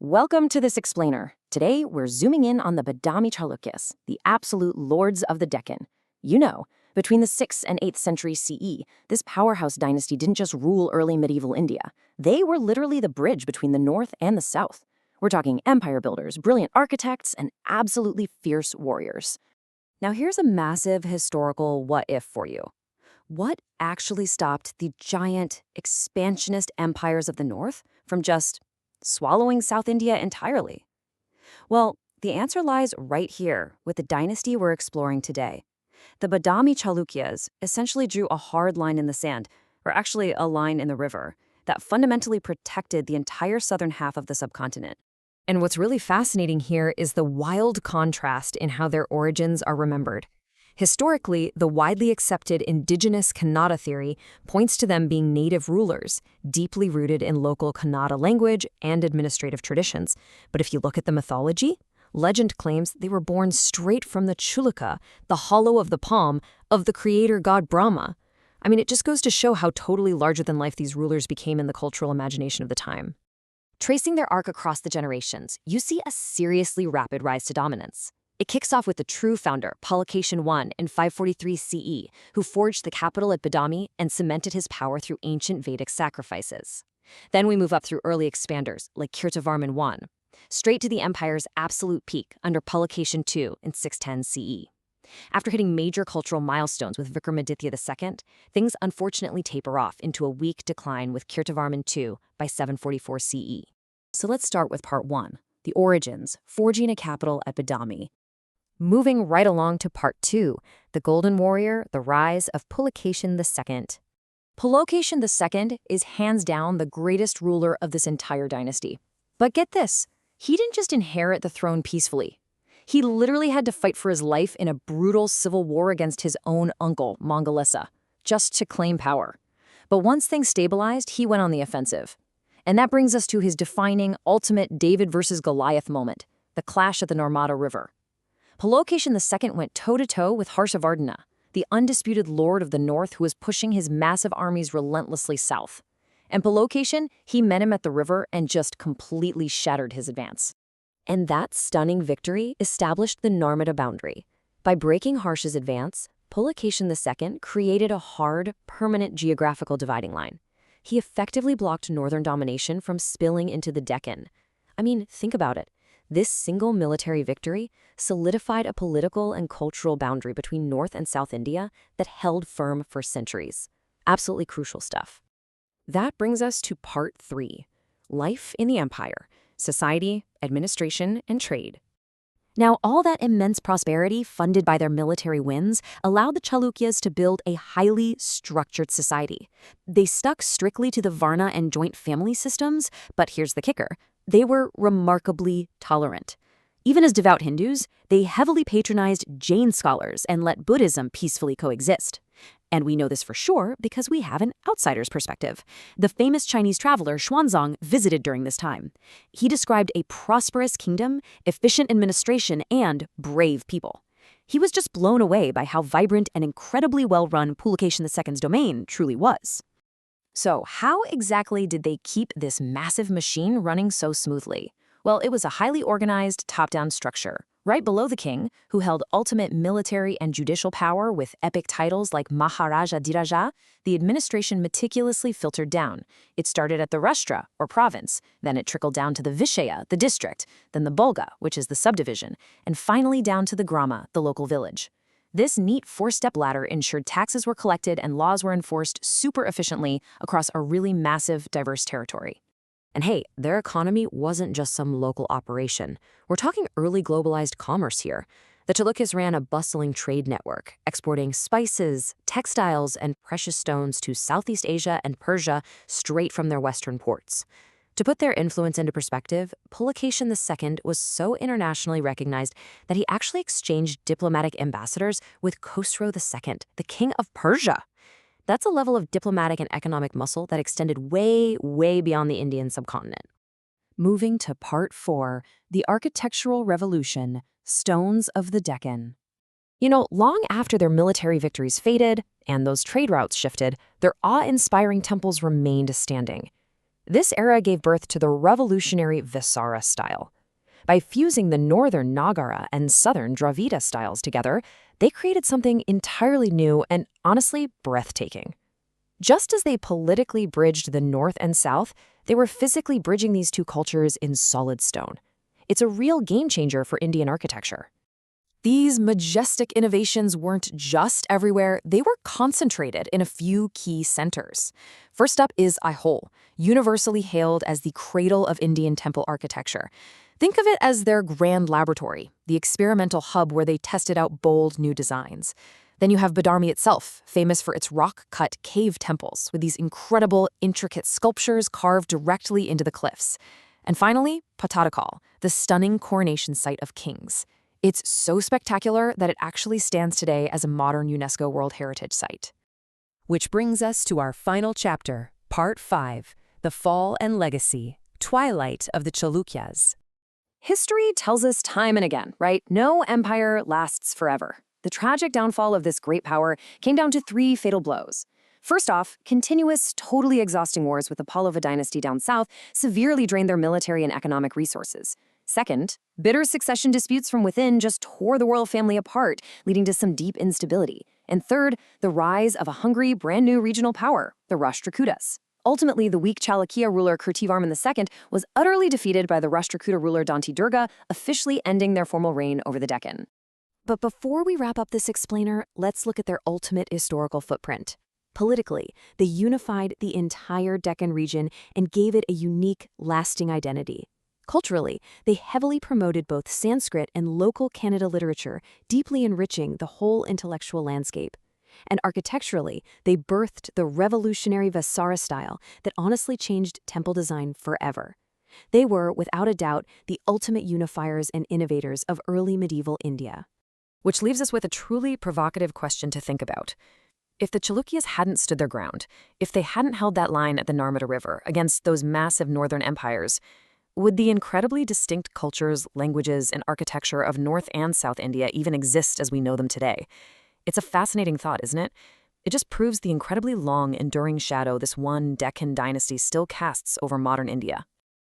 Welcome to this explainer. Today, we're zooming in on the Badami Chalukyas, the absolute lords of the Deccan. You know, between the 6th and 8th century CE, this powerhouse dynasty didn't just rule early medieval India. They were literally the bridge between the north and the south. We're talking empire builders, brilliant architects, and absolutely fierce warriors. Now here's a massive historical what-if for you. What actually stopped the giant, expansionist empires of the north from just swallowing South India entirely? Well, the answer lies right here with the dynasty we're exploring today. The Badami Chalukyas essentially drew a hard line in the sand, or actually a line in the river, that fundamentally protected the entire southern half of the subcontinent. And what's really fascinating here is the wild contrast in how their origins are remembered. Historically, the widely accepted indigenous Kannada theory points to them being native rulers, deeply rooted in local Kannada language and administrative traditions. But if you look at the mythology, legend claims they were born straight from the Chalukya, the hollow of the palm, of the creator god Brahma. I mean, it just goes to show how totally larger than life these rulers became in the cultural imagination of the time. Tracing their arc across the generations, you see a seriously rapid rise to dominance. It kicks off with the true founder, Chalukyas I, in 543 CE, who forged the capital at Badami and cemented his power through ancient Vedic sacrifices. Then we move up through early expanders, like Kirtavarman I, straight to the empire's absolute peak under Chalukyas II in 610 CE. After hitting major cultural milestones with Vikramaditya II, things unfortunately taper off into a weak decline with Kirtavarman II by 744 CE. So let's start with part 1, the origins, forging a capital at Badami. Moving right along to part 2, the Golden Warrior, the rise of Chalukyas II. Chalukyas II is hands down the greatest ruler of this entire dynasty. But get this, he didn't just inherit the throne peacefully. He literally had to fight for his life in a brutal civil war against his own uncle, Mongolessa, just to claim power. But once things stabilized, he went on the offensive. And that brings us to his defining, ultimate David versus Goliath moment, the clash at the Narmada River. Chalukyas II went toe-to-toe with Harshavardhana, the undisputed lord of the north who was pushing his massive armies relentlessly south. And Chalukyas, he met him at the river and just completely shattered his advance. And that stunning victory established the Narmada boundary. By breaking Harsh's advance, Chalukyas II created a hard, permanent geographical dividing line. He effectively blocked northern domination from spilling into the Deccan. I mean, think about it. This single military victory solidified a political and cultural boundary between North and South India that held firm for centuries. Absolutely crucial stuff. That brings us to part 3, life in the empire, society, administration, and trade. Now, all that immense prosperity funded by their military wins allowed the Chalukyas to build a highly structured society. They stuck strictly to the Varna and joint family systems, but here's the kicker. They were remarkably tolerant. Even as devout Hindus, they heavily patronized Jain scholars and let Buddhism peacefully coexist. And we know this for sure because we have an outsider's perspective. The famous Chinese traveler Xuanzang visited during this time. He described a prosperous kingdom, efficient administration, and brave people. He was just blown away by how vibrant and incredibly well-run Chalukyas II's domain truly was. So how exactly did they keep this massive machine running so smoothly? Well, it was a highly organized, top-down structure. Right below the king, who held ultimate military and judicial power with epic titles like Maharaja Dhiraja, the administration meticulously filtered down. It started at the Rashtra, or province, then it trickled down to the Vishaya, the district, then the Bolga, which is the subdivision, and finally down to the Grama, the local village. This neat 4-step ladder ensured taxes were collected and laws were enforced super efficiently across a really massive, diverse territory. And hey, their economy wasn't just some local operation. We're talking early globalized commerce here. The Chalukyas ran a bustling trade network, exporting spices, textiles, and precious stones to Southeast Asia and Persia straight from their western ports. To put their influence into perspective, Chalukyas II was so internationally recognized that he actually exchanged diplomatic ambassadors with Khosrow II, the king of Persia. That's a level of diplomatic and economic muscle that extended way, way beyond the Indian subcontinent. Moving to part 4, the architectural revolution, stones of the Deccan. You know, long after their military victories faded and those trade routes shifted, their awe-inspiring temples remained standing. This era gave birth to the revolutionary Visara style. By fusing the northern Nagara and southern Dravida styles together, they created something entirely new and honestly breathtaking. Just as they politically bridged the north and south, they were physically bridging these two cultures in solid stone. It's a real game changer for Indian architecture. These majestic innovations weren't just everywhere, they were concentrated in a few key centers. First up is Aihole, universally hailed as the cradle of Indian temple architecture. Think of it as their grand laboratory, the experimental hub where they tested out bold new designs. Then you have Badami itself, famous for its rock-cut cave temples with these incredible, intricate sculptures carved directly into the cliffs. And finally, Pattadakal, the stunning coronation site of kings. It's so spectacular that it actually stands today as a modern UNESCO World Heritage Site. Which brings us to our final chapter, Part 5, The Fall and Legacy, Twilight of the Chalukyas. History tells us time and again, right? No empire lasts forever. The tragic downfall of this great power came down to 3 fatal blows. First off, continuous, totally exhausting wars with the Pallava dynasty down south severely drained their military and economic resources. Second, bitter succession disputes from within just tore the royal family apart, leading to some deep instability. And third, the rise of a hungry, brand-new regional power, the Rashtrakutas. Ultimately, the weak Chalukya ruler Kirtivarman II was utterly defeated by the Rashtrakuta ruler Danti Durga, officially ending their formal reign over the Deccan. But before we wrap up this explainer, let's look at their ultimate historical footprint. Politically, they unified the entire Deccan region and gave it a unique, lasting identity. Culturally, they heavily promoted both Sanskrit and local Kannada literature, deeply enriching the whole intellectual landscape. And architecturally, they birthed the revolutionary Visara style that honestly changed temple design forever. They were, without a doubt, the ultimate unifiers and innovators of early medieval India. Which leaves us with a truly provocative question to think about. If the Chalukyas hadn't stood their ground, if they hadn't held that line at the Narmada River against those massive northern empires, would the incredibly distinct cultures, languages, and architecture of North and South India even exist as we know them today? It's a fascinating thought, isn't it? It just proves the incredibly long, enduring shadow this one Deccan dynasty still casts over modern India.